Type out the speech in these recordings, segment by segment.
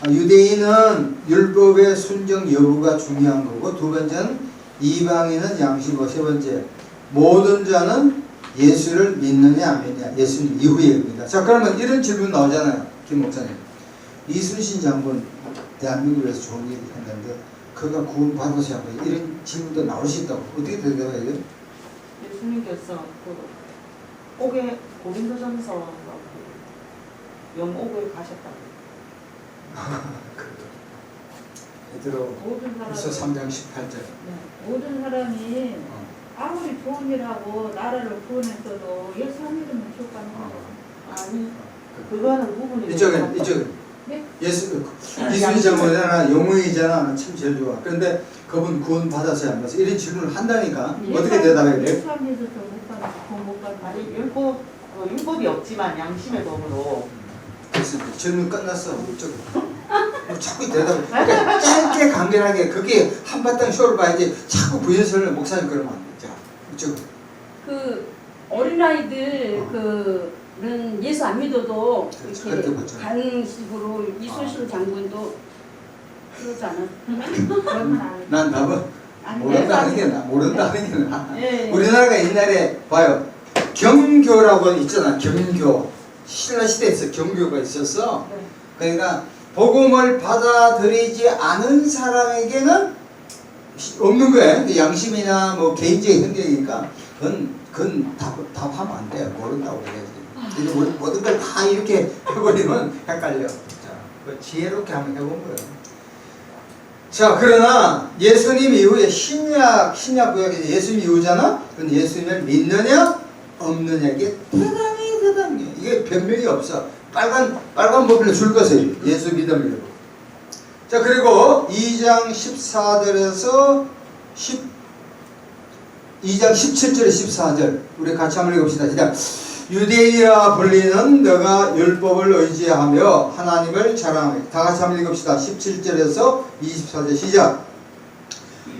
유대인은 율법의 순종 여부가 중요한 거고, 두 번째는 이방인은 양식이고, 세 번째 모든 자는 예수를 믿느냐 안 믿느냐, 예수님 이후에입니다. 자, 그러면 이런 질문 나오잖아요, 김 목사님. 이순신 장군 대한민국에서 좋은 얘기 했는데 그가 구원받으셔야 한다, 이런 질문도 나올 수 있다고. 어떻게 대답해야 돼요? 예수님께서 옥에 고린도전서 영옥을 가셨다고. 베드로 그래서 3장 18절. 네, 모든 사람이 아무리 좋은 일하고 나라를 구원했어도 예수 한 믿으면 지옥 가는 거죠. 아니, 그거는 부분이 이쪽에 네? 예수 이순신 장군이잖아, 영웅이잖아, 참 제일 좋아. 그런데 그분 구원 받았어야 안 받았어? 이런 질문을 한다니까. 어떻게 대답해야 돼? 예수 한 믿어서 못 가는 거, 못 가는 거. 아니 율법이 없지만 양심의 법으로. 됐어. 질문 끝났어. 이쪽에. 자꾸 대답. 그러니까 짧게 간결하게 그게 한바탕 쇼를 봐야지. 자꾸 부연설을 목사님 그러면 안 돼. 자, 이쪽에. 그 어린아이들 그는 예수 안 믿어도 이렇게 가는 식으로 이순신 장군도 그러지 않았나? 그러면 안 돼. 난 답은 모른다는 게 나. 모른다는 게 나. 네. 우리나라가 옛날에 봐요. 경교라고 있잖아. 경교. 신라시대에서 경교가 있었어. 네. 그러니까 복음을 받아들이지 않은 사람에게는 없는 거야. 양심이나 뭐 개인적인 행동이니까 그건 답하면 안 돼요. 모른다고 그래야지. 모든 걸 다 이렇게 해버리면 헷갈려. 자, 그 지혜롭게 한번 해본 거예요. 자, 그러나 예수님 이후에 신약 구약에 예수님 이후잖아. 그럼 예수님을 믿느냐 없느냐, 이게 대단히 이게 변명이 없어. 빨간 버플로 줄 것을 예수 믿음을. 자, 그리고 2장 14절에서 2장 17절에 14절 우리 같이 한번 읽읍시다. 시작. 유대인이라 불리는 너가 율법을 의지하며 하나님을 자랑하며. 다 같이 한번 읽읍시다. 17절에서 24절 시작.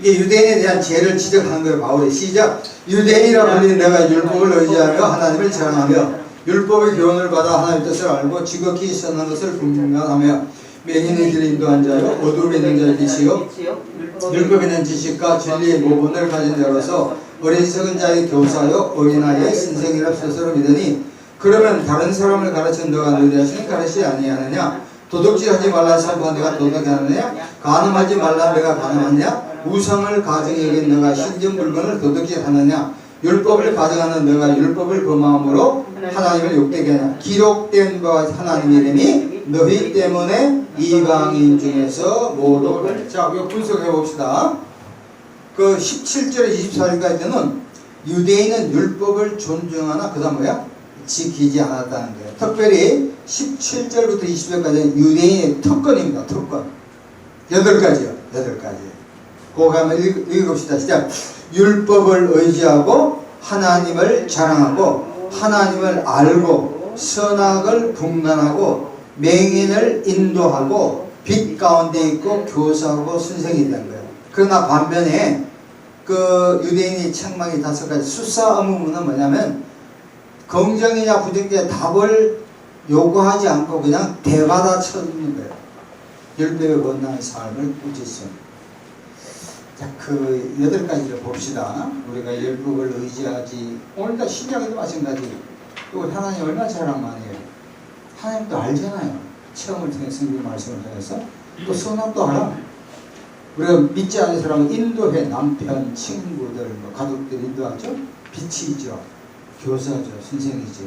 이게 유대인에 대한 죄를 지적하는 거예요, 바울이. 시작. 유대인이라 불리는 너가 율법을 의지하며 하나님을 자랑하며 율법의 교훈을 받아 하나님의 뜻을 알고 지극히 선한 것을 분명하며 맹인의 길을 인도한 자요 어두움에 있는 자의 빛이요 율법에 있는 지식과 진리의 모본을 가진 자로서 어리석은 자의 교사요 어린아이의 신생이라 스스로 믿으니 그러면 다른 사람을 가르친 너가 너희 자신을 가르치지 아니하느냐? 도둑질하지 말라 선포한 내가 도둑하느냐? 간음하지 말라 내가 간음하느냐? 우상을 가정히 여긴 너가 신전 물건을 도둑질하느냐? 율법을 가정하는 너가 율법을 범함으로 하나님을 욕되게 하냐? 기록된 바와 하나님의 이름이 너희 때문에 이방인 중에서 모두. 자, 이거 분석해 봅시다. 그 17절에 24절까지는 유대인은 율법을 존중하나 그 다음 뭐야? 지키지 않았다는 거예요. 특별히 17절부터 20절까지는 유대인의 특권입니다. 특권. 8가지요. 8가지. 그거 한번 읽읍시다. 시작. 율법을 의지하고 하나님을 자랑하고 하나님을 알고 선악을 분간하고 맹인을 인도하고 빛 가운데 있고 교사하고 선생이 있다는 거예요. 그러나 반면에 그 유대인의 책망이 5가지 수사 의무는 뭐냐면 긍정이냐 부정이냐 답을 요구하지 않고 그냥 대받아 쳐주는 거예요. 율법에 권능한 삶을 꾸짖음. 자, 그 8가지를 봅시다. 우리가 율법을 의지하지. 오늘도 신약에도 마찬가지. 그리고 하나님 얼마나 자랑 많이 해요. 하나님도 알잖아요. 체험을 통해 성경 말씀을 통해서. 또 선악도 알아. 우리가 믿지 않는 사람은 인도해. 남편, 친구들, 뭐 가족들 인도하죠. 빛이죠. 교사죠. 선생이죠.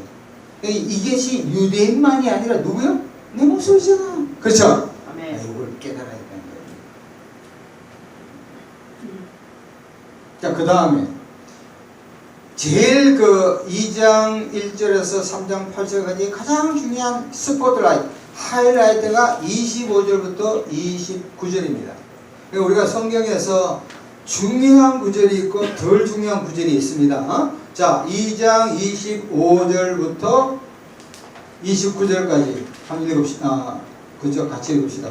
이것이 유대인만이 아니라 누구요? 내 목소리잖아. 그렇죠? 이걸 깨달아야 된다는 거예요. 자, 그 다음에 제일 그 2장 1절에서 3장 8절까지 가장 중요한 스포트라이트, 하이라이트가 25절부터 29절입니다. 그러니까 우리가 성경에서 중요한 구절이 있고 덜 중요한 구절이 있습니다. 자, 2장 25절부터 29절까지 한번 읽읍시다. 그죠? 같이 읽읍시다.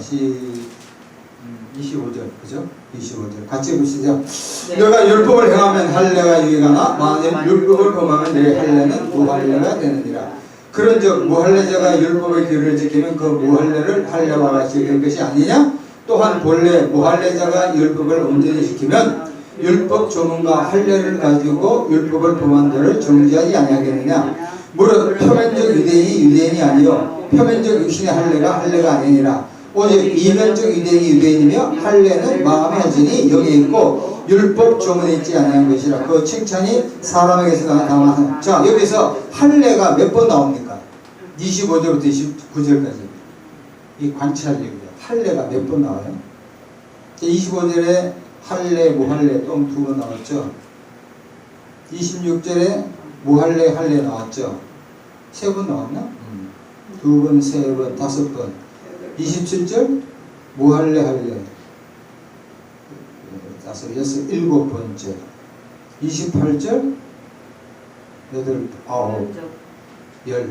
25절, 그죠? 25절. 같이 읽으시죠. 네. 너가 율법을 행하면 할례가 유익하나 만일 율법을 범하면 내 할례는 무할례가 되느니라. 그 그런즉 무할례자가 율법의 규례를 지키면 그 무할례를 할례와 같이 지킬 것이 아니냐? 또한 본래 무할례자가 율법을 온전히 지키면 율법 조문과 할례를 가지고 율법을 범한 자를 정죄하지 아니하겠느냐? 무릇 표면적 유대인이 유대인이 아니요 표면적 육신의 할례가 할례가 아니니라. 오직 이면적 유대인이 유대인이며 할례는 마음에 하지니 영에 있고 율법 조문에 있지 않은 것이라. 그 칭찬이 사람에게서 나타나는. 자, 여기서 할례가 몇 번 나옵니까? 25절부터 29절까지. 이 관찰력이에요. 할례가 몇 번 나와요? 25절에 할례, 무할례 또 두 번 나왔죠. 26절에 무할례, 할례 나왔죠. 세 번 나왔나? 두 번, 세 번, 다섯 번. 27절 무할례, 할례. 다섯, 여섯, 일곱 번째. 28절 여덟, 아홉, 열.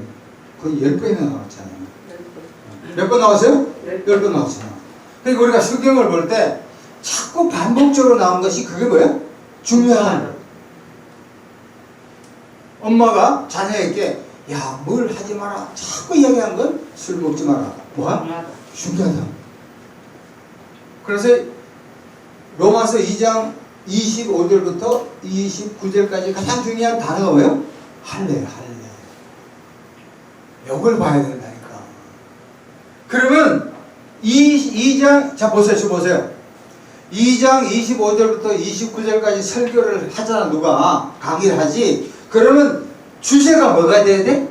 거의 10번이나 나왔잖아요. 몇 번 나왔어요? 10번 나왔잖아요. 그러니까 우리가 성경을 볼 때 자꾸 반복적으로 나온 것이 그게 뭐예요? 중요한 거. 엄마가 자녀에게 야, 뭘 하지 마라. 자꾸 이야기한 건 술 먹지 마라. 뭐야? 중요하다. 그래서 로마서 2장 25절부터 29절까지 가장 중요한 단어가 뭐예요? 할례, 할례. 이걸 봐야 된다니까. 그러면 2장, 자 보세요, 지금 보세요. 2장 25절부터 29절까지 설교를 하잖아, 누가. 강의를 하지. 그러면 주제가 뭐가 돼야 돼?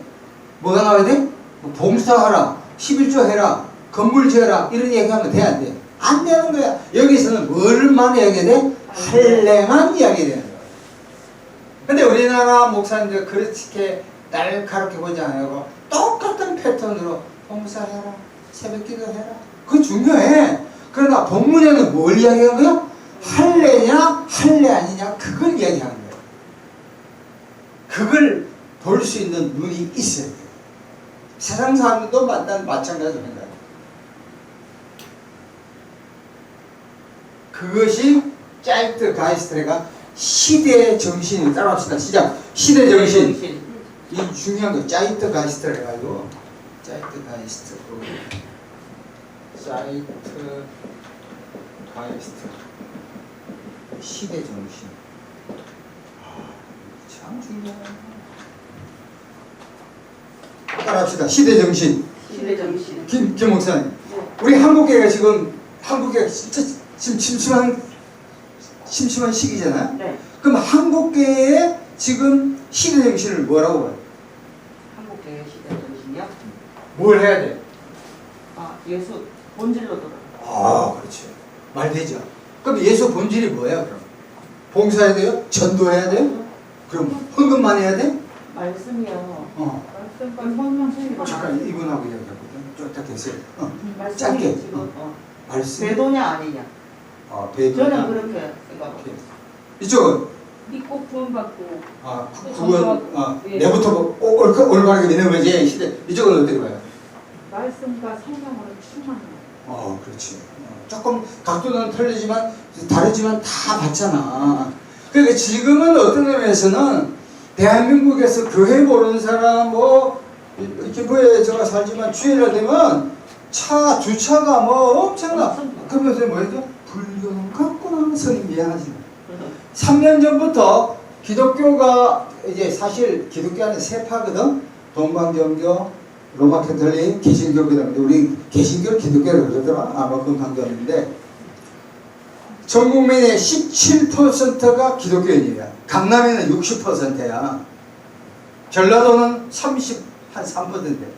뭐가 나와야 돼? 뭐 봉사하라, 11조 해라, 건물 지어라, 이런 얘기하면 돼, 안 돼? 안 되는 거야. 여기서는 뭘만 이야기해야 돼? 할례만 이야기해야 되는 거야. 근데 우리나라 목사님들 그렇게 날카롭게 보지 않아요. 똑같은 패턴으로 봉사해라, 새벽기도 해라. 그거 중요해. 그러나 본문에는 뭘 이야기한 거야? 할례냐, 할례 아니냐, 그걸 이야기하는 거야. 그걸 볼 수 있는 눈이 있어야 돼. 세상 사람도 마찬가지입니다. 그것이 짜이트 가이스트레가 시대의 정신이 따라합시다. 시작. 시대 정신. 이 중요한 거 짜이트 가이스트레 가지고 짜이트 가이스트. 짜이트 가이스트. 시대 정신. 참 중요해요. 따라합시다. 시대 정신. 시대 정신. 김 목사님. 우리 한국계가 지금 한국계가 진짜 지금 심심한 시기잖아요. 네. 그럼 한국계의 지금 시대 정신을 뭐라고 봐요? 한국계의 시대 정신이요? 뭘 해야 돼? 아, 예수 본질로 돌아가. 아, 그렇지. 말 되죠. 그럼 예수 본질이 뭐예요? 그럼 봉사해야 돼요? 전도해야 돼요? 그럼 헌금만 해야 돼? 말씀이요. 말씀과 성령 잠깐 이분하고 이야기하거든. 좀 딱 계세요. 말씀이 짧게. 지금 말씀. 배도냐 아니냐. 배도냐. 저는 그렇게 생각합니다. 이쪽은 믿고 구원받고 구원. 예. 내부터 올바르게 되는 거지. 시대. 이쪽은 어떻게 봐요? 말씀과 성령으로 충만해요. 그렇지. 조금 각도는 틀리지만 다르지만 다 맞잖아. 그러니까 지금은 어떤 의미에서는 대한민국에서 교회 모르는 사람 김포에 제가 살지만 주일날 되면 차 주차가 엄청나. 그러면서 뭐였죠? 불교는 갖고는 스님 미안하지. 3년 전부터 기독교가 이제 사실 기독교는 세파거든. 동방정교, 로마캐톨릭, 개신교거든. 우리 개신교를 기독교라고 그러더라. 아마 그건 관계없는데 전 국민의 17%가 기독교인이야. 강남에는 60%야. 전라도는 3%.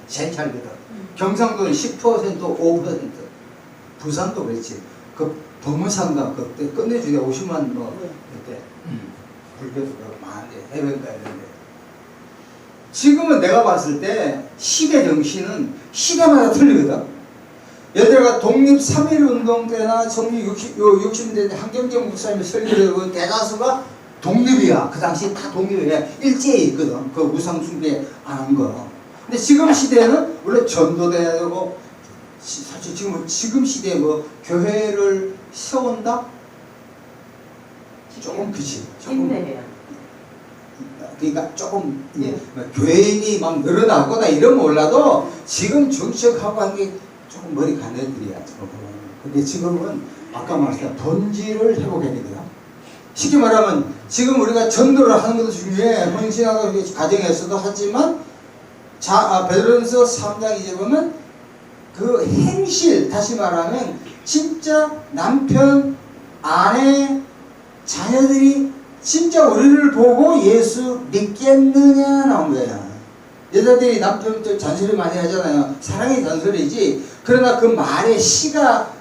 제일 잘거든. 경상도는 10%, 5%. 부산도 그렇지. 그 법무상가 그때 끝내주게 50만 그때 불교도 많은데 해변가 이런데. 지금은 내가 봤을 때 시대 정신은 시대마다 틀리거든. 예를 들어 독립 3.1 운동 때나 성립 60년대 한경재 목사님이 설교를 대다수가 독립이야. 그 당시 다 독립이야. 일제히 있거든. 그 우상 숭배 안 한 거. 근데 지금 시대에는 원래 전도도 해야 되고 사실 지금 시대에 교회를 세운다? 조금 그치. 인내해야. 그러니까 조금 뭐 교인이 막 늘어나거나 이런 몰라도 지금 정책하고 한 게 조금 머리 간 애들이야. 근데 지금은 아까 말했던 본질을 회복해야 돼요. 쉽게 말하면 지금 우리가 전도를 하는 것도 중요해. 헌신하고 가정에서도 하지만 베드로전서 3장 이제 보면 그 행실, 다시 말하면 진짜 남편, 아내, 자녀들이 진짜 우리를 보고 예수 믿겠느냐 나온 거야. 여자들이 남편 잔소리 많이 하잖아요. 사랑이 잔소리지. 그러나 그 말에 씨가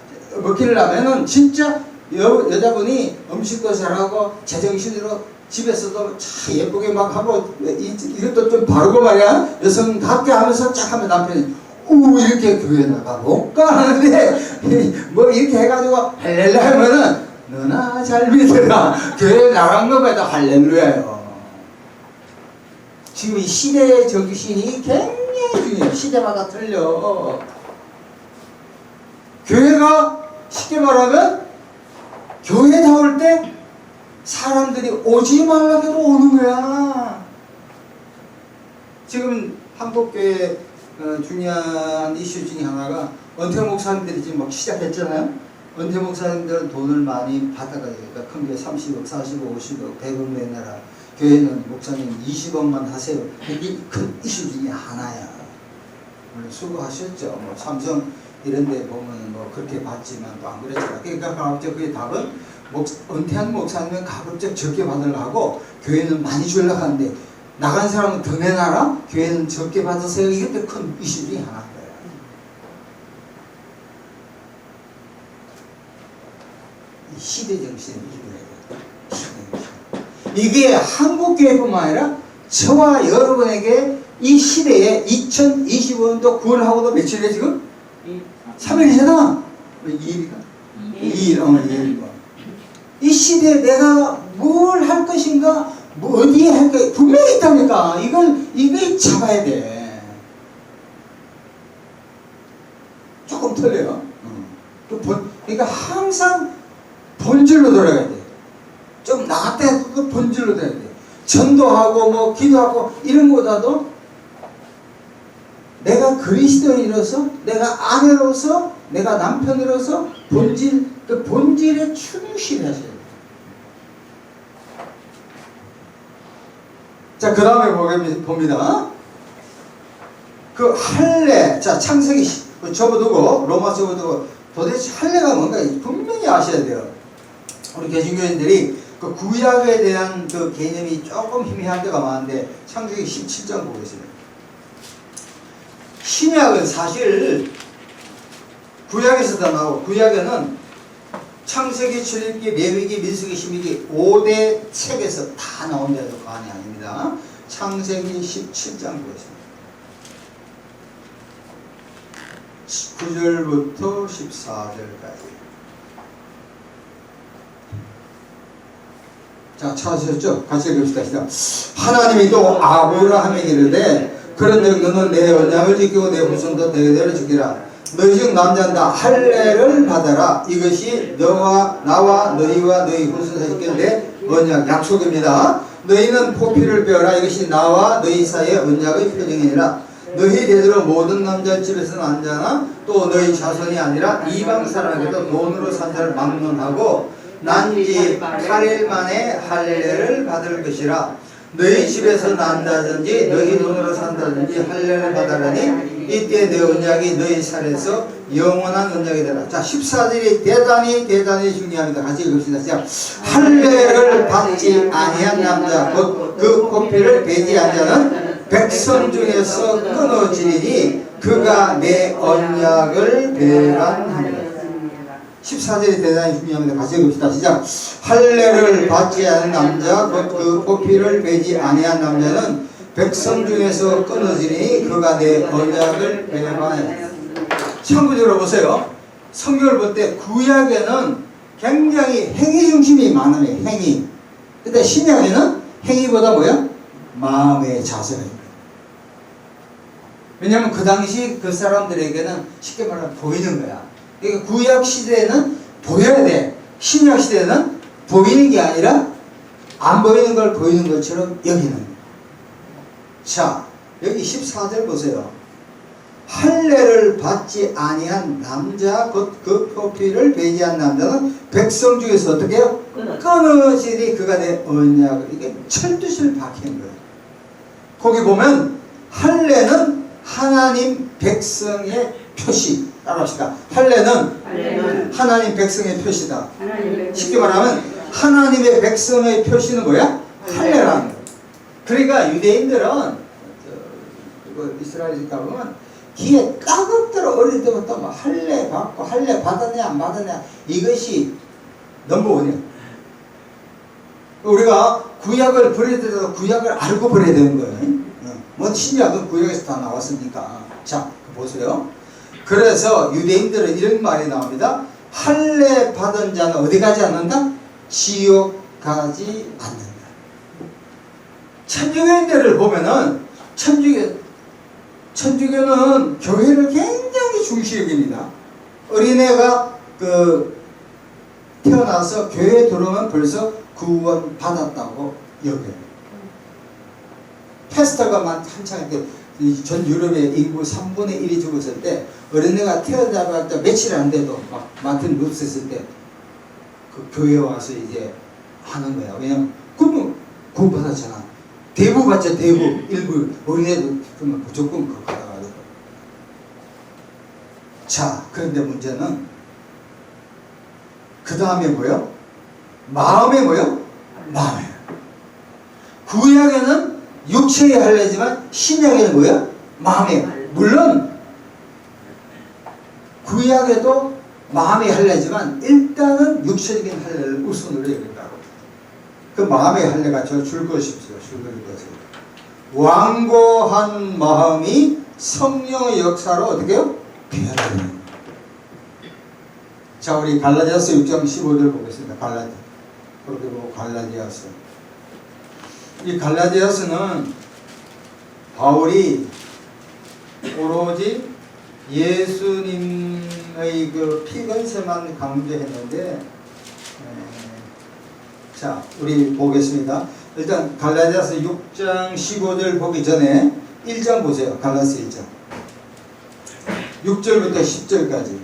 먹히려면은 진짜 여자분이 음식도 잘하고 제정신으로 집에서도 참 예쁘게 막 하고 이것도 좀 바르고 말이야. 여성답게 하면서 쫙 하면 남편이 이렇게 교회 나가 못 가는데 뭐 이렇게 해가지고 할렐루야 하면은 너나 잘 믿어라. 교회 나간 것만 해도 할렐루야예요. 지금 이 시대의 정신이 굉장히 중요해요. 시대마다 틀려. 교회가 쉽게 말하면 교회 나올 때 사람들이 오지 말라고 오는 거야. 지금 한국교회 중요한 이슈 중에 하나가 은퇴 목사님들이 지금 막 시작했잖아요. 은퇴 목사님들은 돈을 많이 받아가니까 그러니까 큰 게 30억, 40억, 50억, 100억 내놔라. 교회는 목사님 20억만 하세요. 이게 큰 이슈 중에 하나야. 물론 수고하셨죠. 뭐 삼성 이런 데 보면 뭐 그렇게 받지만 또 안 그랬잖아. 그러니까 가급적 그의 답은 은퇴한 목사님은 가급적 적게 받으려고 교회는 많이 주려고 하는데 나간 사람은 더 내놔라? 교회는 적게 받으세요. 이것도 큰 이슈 중에 하나인 거야. 이 시대 정신을 이겨야 돼. 시대 정신. 이게 한국교회뿐만 아니라 저와 여러분에게 이 시대에 2025년도 9월하고도 며칠이래 지금? 3일이잖아. 2일이가? 2일. 이 시대에 내가 뭘 할 것인가? 뭐 어디에 할 거 분명히 있다니까. 이걸 잡아야 돼. 조금 틀려요. 그러니까 항상 본질로 돌아가야 돼. 좀 나갔다 해도 그 본질로 돼야 돼. 전도하고 뭐 기도하고 이런 거보다도 내가 그리스도인으로서, 내가 아내로서, 내가 남편으로서 그 본질에 충실하셔야 돼요. 자, 그 다음에 봅니다. 그 할례, 자, 창세기 접어두고, 로마 접어두고, 도대체 할례가 뭔가 분명히 아셔야 돼요. 우리 개신교인들이 그 구약에 대한 그 개념이 조금 희미한 데가 많은데, 창세기 17장 보겠습니다. 신약은 사실 구약에서도 나오고, 구약에는 창세기, 출애굽기, 레위기, 민수기, 신명기 5대 책에서 다 나온 데도 과언이 아닙니다. 창세기 17장 보겠습니다. 9절부터 14절까지. 자, 찾으셨죠? 같이 읽읍시다. 하나님이 또 아브라함에게 이르되 그런즉 너는 내 언약을 지키고 내 후손도 대대로 지키라. 너희 중 남자는 다 할례를 받아라. 이것이 나와 너희와 너희 후손 사이에 내 언약 약속입니다. 너희는 포피를 베어라. 이것이 나와 너희 사이의 언약의 표징이니라. 너희 대대로 모든 남자 집에서는 안 자나 또 너희 자손이 아니라 이방 사람에게도 돈으로 산 자를 막론하고 난지 8일 만에 할례를 받을 것이라. 너희 집에서 난다든지 너희 돈으로 산다든지 할례를 받으라니 이때 내 언약이 너희 살에서 영원한 언약이 되라. 자, 14절이 대단히 중요합니다. 같이 읽읍시다. 자, 할례를 받지 아니한 남자 곧 그 포피를 배제한 자는 백성 중에서 끊어지리니 그가 내 언약을 배반하니라. 14절이 대단히 중요합니다. 같이 읽읍시다. 시작. 할례를 받지 않은 남자 곧 그 포피를 베지 아니한 남자는 백성 중에서 끊어지니 그가 내 언약을 배반하니라. 참고적으로 보세요. 성경을 볼 때 구약에는 굉장히 행위 중심이 많아요. 행위. 근데 신약에는 행위보다 뭐야? 마음의 자세입니다. 왜냐하면 그 당시 그 사람들에게는 쉽게 말하면 보이는 거야. 그러니까 구약 시대에는 보여야 돼. 신약 시대에는 보이는 게 아니라 안 보이는 걸 보이는 것처럼 여기는 거예요. 자, 여기 14절 보세요. 할례를 받지 아니한 남자 곧 그 표피를 배제한 남자는 백성 중에서 어떻게 해요? 끊어지리 그가 내 언약을. 이게 철두실 박힌 거예요. 거기 보면 할례는 하나님 백성의 표시. 따라합시다. 할례는 하나님 백성의 표시다. 쉽게 말하면 하나님의 백성의 표시는 뭐야? 할례라는 거예요. 그러니까 유대인들은 이스라엘 가보면 귀에 까먹도록 어릴 때부터 막 할례 받고 할례 받았냐 안 받았냐 이것이 넘버원이야. 우리가 구약을 버려야 되도 구약을 알고 버려야 되는 거예요. 뭐 신약은 구약에서 다 나왔으니까. 자, 보세요. 그래서 유대인들은 이런 말이 나옵니다. 할례 받은 자는 어디 가지 않는다? 지옥 가지 않는다. 천주교인들을 보면은 천주교는 교회를 굉장히 중시 여깁니다. 어린애가 태어나서 교회에 들어오면 벌써 구원 받았다고 여겨요. 패스터가 한창 전 유럽의 인구 3분의 1이 죽었을 때 어린애가 태어나자마자 며칠 안 돼도 막 마틴 루스 했을 때 그 교회에 와서 이제 하는 거야. 왜냐면 그러면 구원 받았잖아. 대부 받자 대부 일부 어린애도 그러면 무조건 그거 받아가지고. 자, 그런데 문제는 그 다음에 뭐요? 마음에 뭐요? 마음에. 구약에는 육체의 할례지만 신약에는 뭐야? 마음에. 물론 구약에도 마음의 할례지만 일단은 육체적인 할례를 우선으로 여긴다고. 그 마음의 할례가 저 줄것이죠. 줄것이죠. 완고한 마음이 성령의 역사로 어떻게 해요? 변화되는. 자, 우리 갈라디아서 6장 15절 보겠습니다. 그렇게 보고 갈라디아서. 이 갈라디아서는 바울이 오로지 예수님의 그 피건세만 강조했는데, 자, 우리 보겠습니다. 일단 갈라디아서 6장 15절 보기 전에 1장 보세요. 갈라디아서 1장 6절부터 10절까지.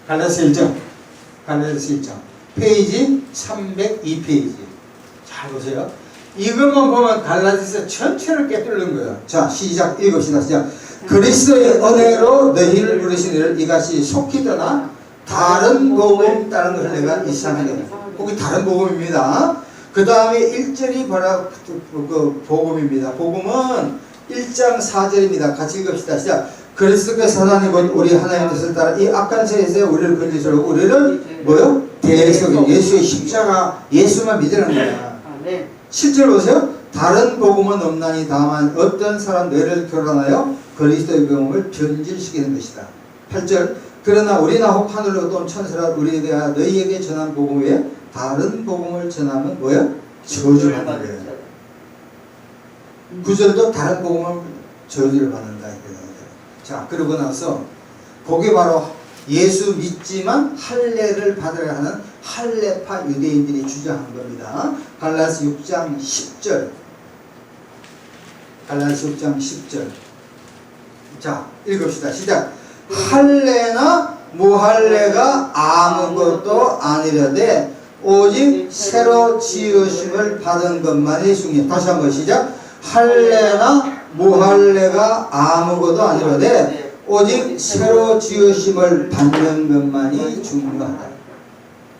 갈라디아서 1장 페이지 302페이지. 잘 보세요. 이것만 보면 갈라디아서 전체를 깨뚫는 거예요. 자, 시작 읽읍시다. 시작. 그리스도의 은혜로 너희를 부르신 이를 이같이 속히 떠나 다른 복음 다른 것을 내가 이상하게. 거기 다른 복음입니다. 그 다음에 1절이 바로 그 복음입니다. 복음은 1장 4절입니다. 같이 읽읍시다. 시작. 그리스도께서 하나님 곧 우리 하나님 뜻을 따라 이 악한 세에서 우리를 건지시려고 우리를 뭐요? 대속에 예수의 십자가 예수만 믿으라는 거야. 실제로 보세요. 다른 복음은 없나니 다만 어떤 사람 너희를 교란하여 그리스도의 복음을 변질시키는 것이다. 8절. 그러나 우리나 혹 하늘로 온 천사라 우리가 너희에게 전한 복음 외에 다른 복음을 전하면 뭐야? 저주를 받는 거예요. 9절도 다른 복음을 저주를 받는다. 자, 그러고 나서 그게 바로 예수 믿지만 할례를 받으려 하는 할례파 유대인들이 주장한 겁니다. 갈라디아서 6장 10절. 갈라디아서 6장 10절. 자, 읽읍시다. 시작. 할례나 무할례가 아무것도 아니려되 오직 새로 지으심을 받은 것만이 중요해. 다시 한번 시작. 할례나 무할례가 아무것도 아니려되 오직 새로 지으심을 받는 것만이 중요하다.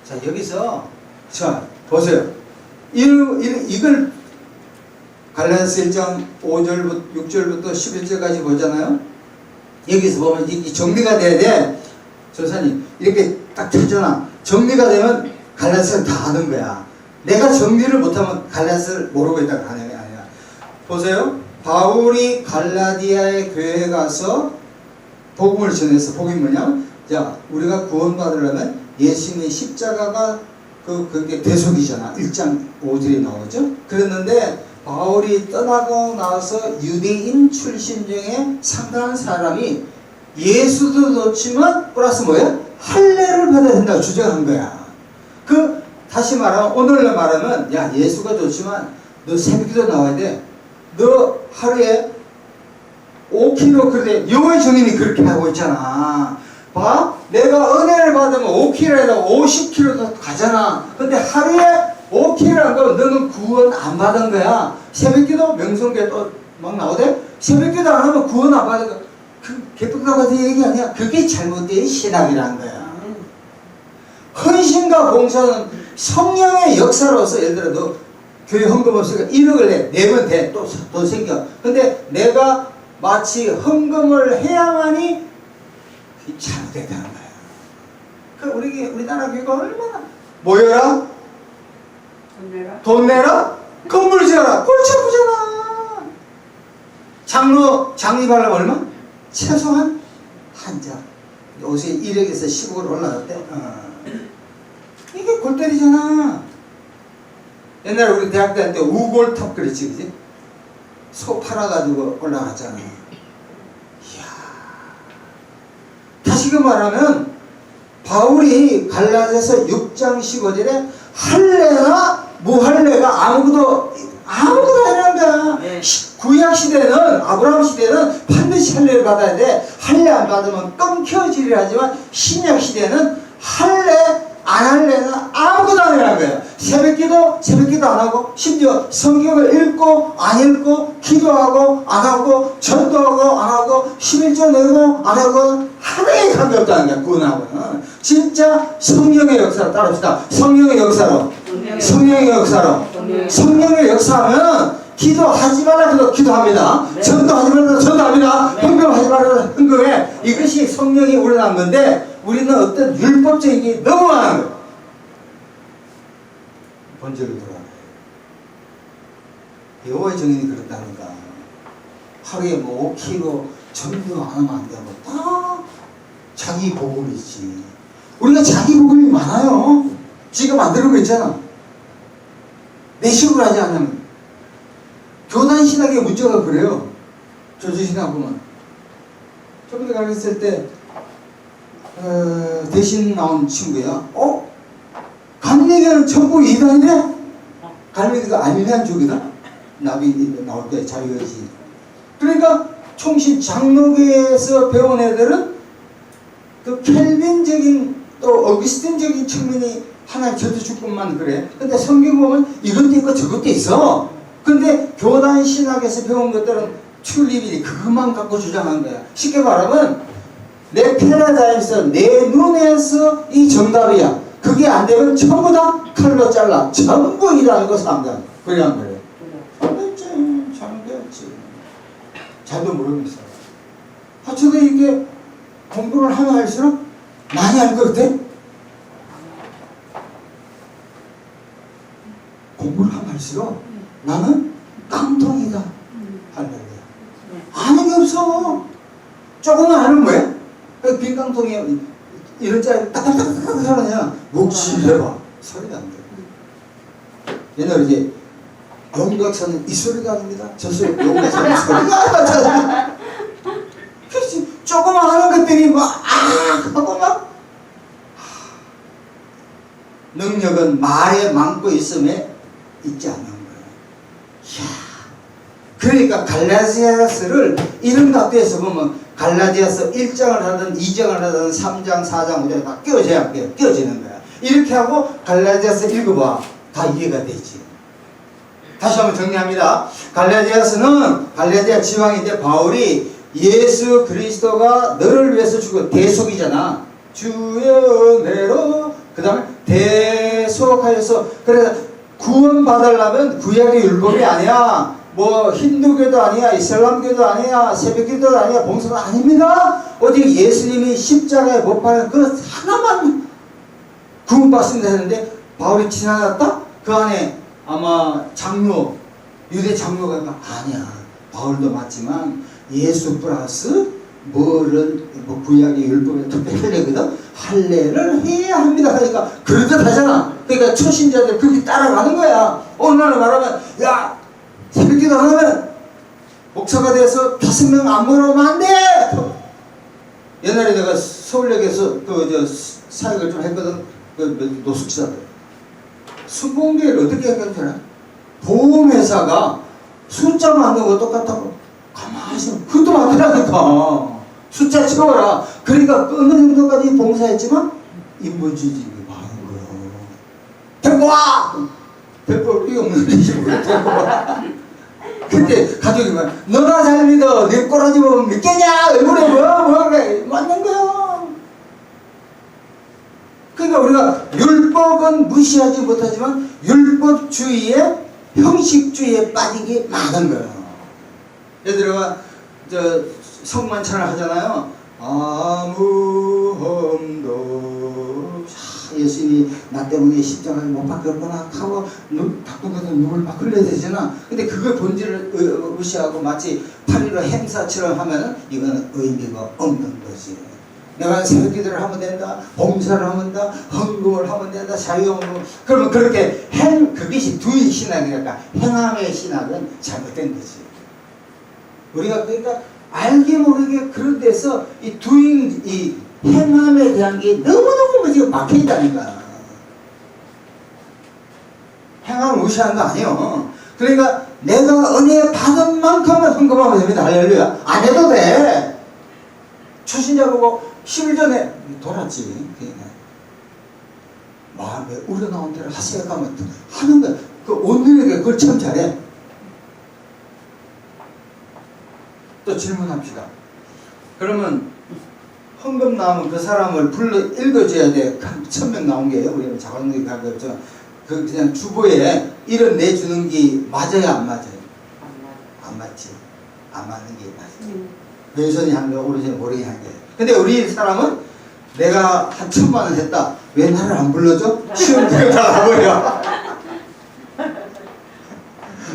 자, 여기서 자 보세요. 이걸 갈라디아서 1장 5절부터 6절부터 11절까지 보잖아요. 여기서 보면 이 정리가 돼야 돼. 전사님 이렇게 딱 되잖아. 정리가 되면 갈라디아서를 다 아는 거야. 내가 정리를 못하면 갈라디아서를 모르고 있다가 하는 게 아니야. 보세요. 바울이 갈라디아의 교회에 가서 복음을 전해서 복음이 뭐냐? 자, 우리가 구원받으려면 예수님의 십자가가 그게 대속이잖아. 1장 5절에 나오죠. 그랬는데 바울이 떠나고 나서 유대인 출신 중에 상당한 사람이 예수도 놓지만 플러스 뭐야? 할례를 받아야 된다고 주장한 거야. 다시 말하면 오늘날 말하면 야 예수가 좋지만 너 새벽기도 나와야 돼. 너 하루에 5km 그래. 여호와의 증인이 그렇게 하고 있잖아. 봐, 내가 은혜를 받으면 5km에다 50km도 가잖아. 근데 하루에 5km 안 가면 너는 구원 안 받은 거야. 새벽기도 명성계 또 막 나오대. 새벽기도 안 하면 구원 안 받은 거야. 그 개떡나 같은 얘기 아니야. 그게 잘못된 신학이라는 거야. 헌신과 봉사는 성령의 역사로서 예를 들어 너 교회 헌금 없으니까 1억을 내면 돼. 또 돈 생겨. 근데 내가 마치 헌금을 해야만이 잘못됐다는 거야. 그 우리나라 교회가 얼마나 모여라, 돈 내라. 돈 내라, 건물 지어라, 골치 아프잖아. 장립하려면 얼마? 최소한 한 장. 요새 1억에서 10억으로 올라갔대. 이게 골 때리잖아. 옛날에 우리 대학 다닐 때 우골탑 그랬지, 그지? 소 팔아가지고 올라갔잖아. 이야. 다시금 말하면 바울이 갈라디아서 6장 15절에 할례나 무할례가 아무것도 아니라는 거야. 네. 구약 시대는 아브라함 시대는 반드시 할례를 받아야 돼. 할례 안 받으면 끊겨지려 하지만 신약 시대는 할례 안 할래는 아무것도 아니라는 거예요. 새벽기도 안 하고, 심지어 성경을 읽고 안 읽고, 기도하고 안 하고, 전도하고 안 하고, 11조 내고 안 하고 하나에 관계없다는 거야. 구원하고는 진짜 성령의 역사로 따릅시다. 성령의 역사로, 성령의 역사로, 성령의 역사하면 기도하지 말라도 기도합니다. 네. 전도하지 말라도 전도합니다. 네. 헌금하지 말라도 헌금해. 이것이 성령이 우러난 건데 우리는 어떤 율법적인 게 너무 많은 거예요. 본질로 돌아가요. 여호와의 증인이 그렇다니까. 하루에 뭐 5kg 전도 안 하면 안 되고 다 자기 복음이지. 우리가 자기 복음이 많아요. 지금 안 들은 거 있잖아. 내식으로 하지 않으면. 교단 신학의 문제가 그래요. 조지신학 보면. 저번에 가르쳤을 때 대신 나온 친구야. 갈매기는 전부 이단이래? 갈매기가 알미안족이다? 나비 나올 때 자유의지. 그러니까 총신 장로교에서 배운 애들은 그 켈빈적인 또 어거스틴적인 측면이 하나의 절대주권만 그래. 근데 성경 보면 이것도 있고 저것도 있어. 근데 교단 신학에서 배운 것들은 튤립이 그것만 갖고 주장한 거야. 쉽게 말하면 내 패러다임에서 내 눈에서 이 정답이야. 그게 안 되면 전부 다 칼로 잘라. 전부 이라는 것을 안다. 그래 안 그래? 잘했지. 잘도 모르겠어. 저도 이게 공부를 하면 할수록 많이 알 것 같아. 공부를 하면 할수록 나는 깡통이다. 할렐루야. 아는 게 없어. 조금만 아는 뭐야? 빈 깡통이야. 이런 짤 딱딱딱딱 하느냐. 묵시해봐. 소리가 안 돼. 옛날에 이제 용각사는 이 소리가 아닙니다. 저 소리, 용각사는 소리가 아닙니다. 그렇지. 조금만 하는 것들이 하고 막. 능력은 말에 많고 있음에 있지 않는 거예요. 이야. 그러니까 갈라디아서를 이런 각도에서 보면 갈라디아서 1장을 하든 2장을 하든 3장, 4장, 5장 다 끼워지는 거야. 이렇게 하고 갈라디아서 읽어봐. 다 이해가 되지. 다시 한번 정리합니다. 갈라디아서는 갈라디아 지왕인데 바울이 예수 그리스도가 너를 위해서 죽은 대속이잖아. 주의 은혜로 그 다음에 대속하여서 그래서 구원받으려면 구약의 율법이 아니야. 뭐 힌두교도 아니야, 이슬람교도 아니야, 새벽기도도 아니야, 봉사도 아닙니다. 오직 예수님이 십자가에 못 박힌 그 하나만 구원받습니다 했는데 바울이 지나갔다? 그 안에 아마 장로, 유대 장로가 아니야. 바울도 맞지만 예수 플러스 뭐를 뭐 구약의 율법에 특별히 할례거든. 할례를 해야 합니다. 그러니까 그러듯 하잖아. 그러니까 초신자들 그렇게 따라가는 거야. 어느 날 말하면 야 새벽기도 안 하면 목사가 돼서 5명 안 모르면 안 돼. 옛날에 내가 서울역에서 사역을 좀 했거든. 그 노숙자들 순봉대를 어떻게 해결되나? 보험회사가 숫자만 넣고 똑같다고 가만히 있으면 그것도 맞더라니까. 숫자 채워라. 그러니까 어느 정도까지 봉사했지만 인본주의가 많은 거예요. 데리고 와! 데리고 올 게 없는데 데리고 와. 근데 가족이 막 너나 잘 믿어. 내 꼬라지 보면 믿겠냐? 왜 그래? 뭐 그래? 맞는 거야. 그러니까 우리가 율법은 무시하지 못하지만 율법주의에 형식주의에 빠지기 많은 거예요. 예를 들어 저 성만찬을 하잖아요. 아무험도 예수님이 나 때문에 십자가를 못 박혔구나 하고 닭똥같은 눈물 막 흘려야 되잖아. 근데 그걸 본질을 무시하고 마치 8.15 행사처럼 하면은 이거는 의미가 없는 거지. 내가 새벽 기도를 하면 된다, 봉사를 하면 된다, 헌금을 하면 된다, 자유헌금. 그러면 그렇게 그것이 두인 신학이니까 행함의 신학은 잘못된 거지. 우리가 그러니까 알게 모르게 그런 데서 이 두인, 이 행함에 대한 게 너무너무 지금 막혀 있다니까. 행함을 무시하는 거 아니에요. 그러니까 내가 은혜 받은 만큼은 헌금하면 됩니다. 할렐루야. 안 해도 돼. 초신자 보고 10일 전에 돌았지. 마음에 우러나온 대로 하세요 하면 하는 거야. 그 오늘에게 그걸 참 잘해. 또 질문합시다. 그러면 헌금 나오면 그 사람을 불러 읽어줘야 돼. 1000명 나온 게요. 우리는 작은 게 가볍죠. 그 그냥 주보에 이런 내주는 게 맞아요, 안 맞아요? 안 맞지. 안 맞는 게 맞아요. 왼손이 한 거, 오른손이 모르게 한 게. 근데 우리 사람은 내가 한 1000만 원 했다. 왜 나를 안 불러줘? 시험 들고 나가버려.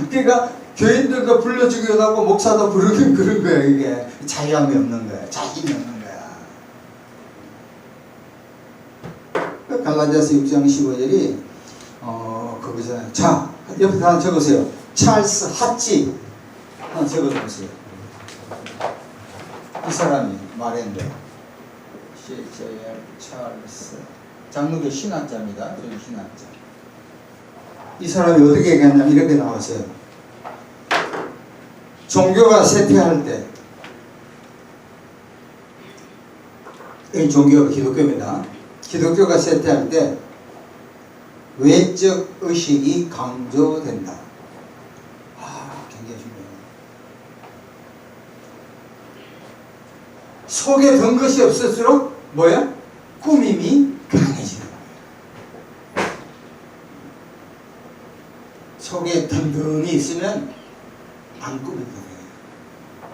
그러니까 교인들도 불러주기도 하고 목사도 부르긴 그런 거야. 이게 자유함이 없는 거야. 자신이 없는 거야. 갈라디아서 6장 15절이 거기서 자 옆에 하나 적으세요. 찰스 핫지 하나 적어보세요. 이 사람이 말했는데 CHR 찰스 장로교 신학자입니다. 저기 신학자. 이 사람이 어떻게 얘기했냐면 이렇게 나왔어요. 종교가 쇠퇴할 때, 이 종교가 기독교입니다. 기독교가 쇠퇴할 때 외적 의식이 강조된다. 굉장히 중요해요. 속에 든 것이 없을수록 뭐야? 꾸밈이 강해지는 거예요. 속에 든든히 있으면 안 꾸미거든요.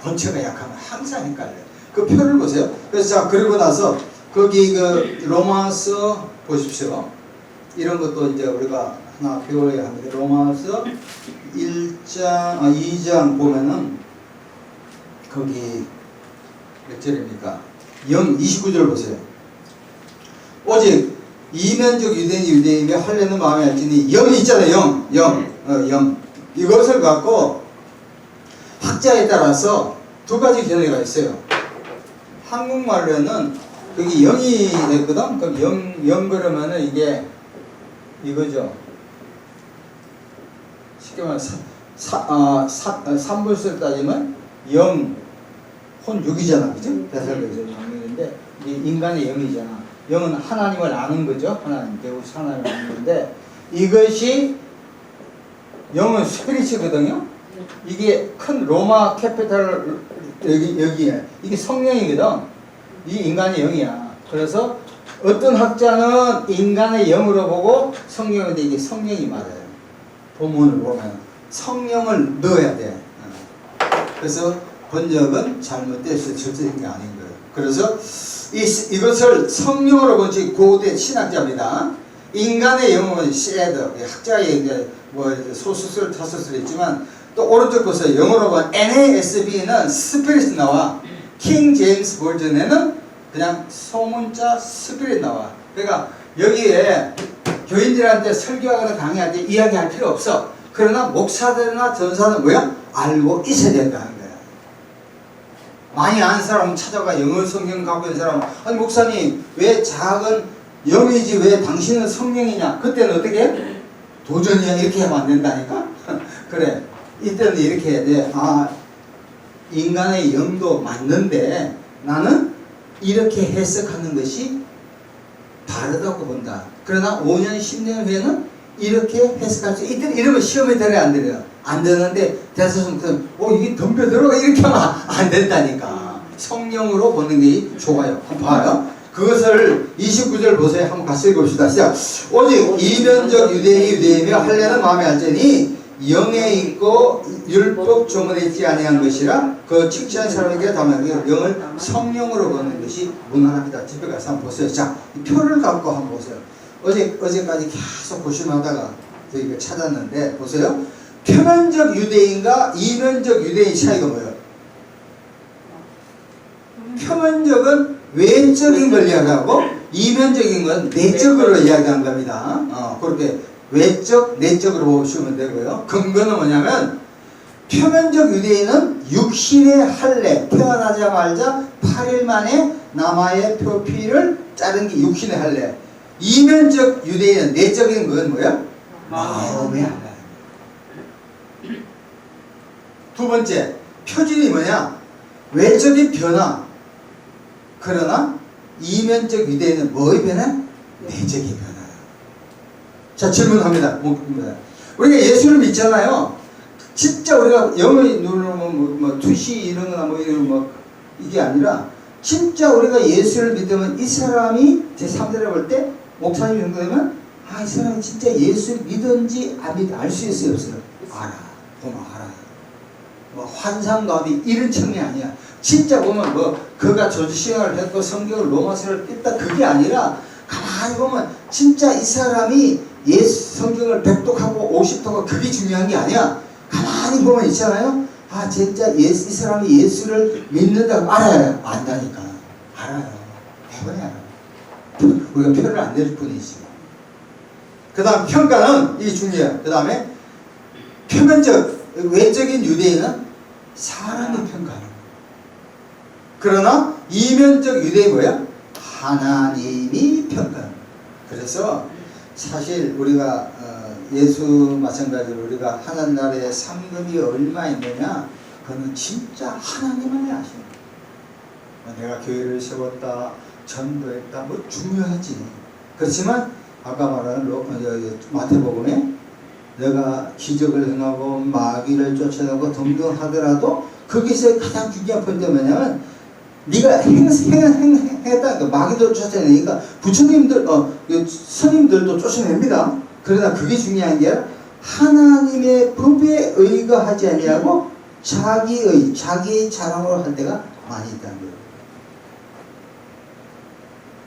본체가 약하면 항상 헷갈려요. 그 표를 보세요. 그래서 자, 그러고 나서 거기 그 로마서 보십시오. 이런 것도 이제 우리가 하나 배워야 합니다. 로마서 2장 보면은 거기 몇 절입니까? 29절 보세요. 오직 이면적 유대인이 하려는 마음이 알지니 영이 있잖아요. 영. 이것을 갖고 학자에 따라서 두 가지 견해가 있어요. 한국말로는 여기 영이 됐거든. 그럼 영 그러면은 이게 이거죠. 쉽게 말하면 삼불수를 따지면 영, 혼, 육이잖아. 그죠? 대설교에서 영인데 인간의 영이잖아. 영은 하나님을 아는 거죠. 하나님, 대우스 하나님을 아는 건데 이것이 영은 스피리츠거든요. 이게 큰 로마 캐피탈 여기에 이게 성령이거든. 이 인간의 영이야. 그래서 어떤 학자는 인간의 영으로 보고 성령인데 이게 성령이 맞아요. 본문을 보면 성령을 넣어야 돼. 그래서 번역은 잘못돼서 절대된 게 아닌 거예요. 그래서 이것을 성령으로 본 지 고대 신학자입니다. 인간의 영은 쉐드, 학자의 이제 뭐 소수술, 타수술 있지만 또 오른쪽 보세요. 영어로 보면 NASB는 스피릿 나와. 킹 제임스 버전에는 그냥 소문자 스피릿 나와. 그러니까 여기에 교인들한테 설교하거나 강의할 때 이야기할 필요 없어. 그러나 목사들이나 전사는 뭐야? 알고 있어야 된다는 거야. 많이 아는 사람 찾아가 영어 성경 갖고 있는 사람, 아니 목사님 왜 작은 영이지 왜 당신은 성령이냐? 그때는 어떻게 해? 도전이야 이렇게 하면 안 된다니까. 그래 이때는 이렇게 해야 돼. 아 인간의 영도 맞는데 나는 이렇게 해석하는 것이 바르다고 본다. 그러나 5년 10년 후에는 이렇게 해석할 수 이때 이러면 시험에 들어야 안 들어요. 안 되는데 대사성은 이게 덤벼들어가 이렇게 하면 안 된다니까. 성령으로 보는 게 좋아요. 한번 봐요. 그것을 29절 보세요. 한번 같이 읽읍시다. 시작. 오직 이면적 유대인이며 할례는 마음에 알지니 영에 있고 율법 조문에 있지 아니한 것이라 그 칭찬한 사람에게 담은 영을 성령으로 보는 것이 무난합니다. 집에 가서 한번 보세요. 자, 이 표를 갖고 한번 보세요. 어제까지 계속 고심하다가 저희가 찾았는데 보세요. 표면적 유대인과 이면적 유대인 차이가 뭐예요? 표면적은 외적인 걸 이야기하고 이면적인 건 내적으로 이야기하는 겁니다. 그렇게 외적, 내적으로 보시면 되고요. 근거는 뭐냐면 표면적 유대인은 육신의 할례, 태어나자마자 8일 만에 남아의 표피를 자른 게 육신의 할례. 이면적 유대인은 내적인 건 뭐야? 마음의 할례. 두 번째, 표준이 뭐냐? 외적인 변화. 그러나 이면적 유대인은 뭐의 변화? 내적인 변화. 자, 질문합니다. 우리가 예수를 믿잖아요. 진짜 우리가 영어에 누르면 투시 이런 거나 이런 이게 아니라 진짜 우리가 예수를 믿으면 이 사람이 제 3대를 볼 때 목사님 정도 되면 이 사람이 진짜 예수 믿은지 안 믿는지 알 수 있어요, 없어요? 알아. 보면 알아. 환상가비 이런 측면이 아니야. 진짜 보면 그가 조지시행을 했고 성경을 로마서를 뺐다 그게 아니라 가만히 보면 진짜 이 사람이 예수 성경을 100독하고 50독하고 그게 중요한 게 아니야. 가만히 보면 있잖아요. 진짜 이 사람이 예수를 믿는다고 알아요. 안다니까. 알아요. 대번에 알아요. 우리가 표를 안 내줄 뿐이지. 그 다음 평가는 이게 중요해요. 그 다음에 표면적 외적인 유대인은 사람이 평가하는 거예요. 그러나 이면적 유대인 뭐야? 하나님이 평가하는 거예요. 그래서 사실 우리가 예수 마찬가지로 우리가 하나님 나라에 상급이 얼마 있느냐 그거는 진짜 하나님만이 아시는 거예요. 내가 교회를 세웠다 전도했다 중요하지. 그렇지만 아까 말한 마태복음에 내가 기적을 행하고 마귀를 쫓아내고 등등 하더라도 거기서 가장 중요한 포인트가 뭐냐면 네가 행했다. 마귀도 쫓아내니까 부처님들, 스님들도 쫓아냅니다. 그러나 그게 중요한 게 아니라 하나님의 법에 의거하지 아니하고 자기의 자랑으로 할 때가 많이 있다는 거예요.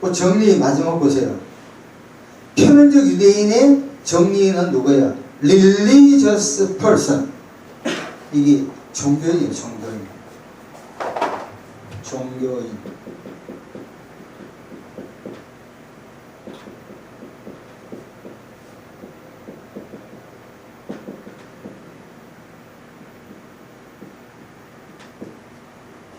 그 정리 마지막 보세요. 표면적 유대인의 정리는 누구예요? Religious person. 이게 종교인이에요, 종교인.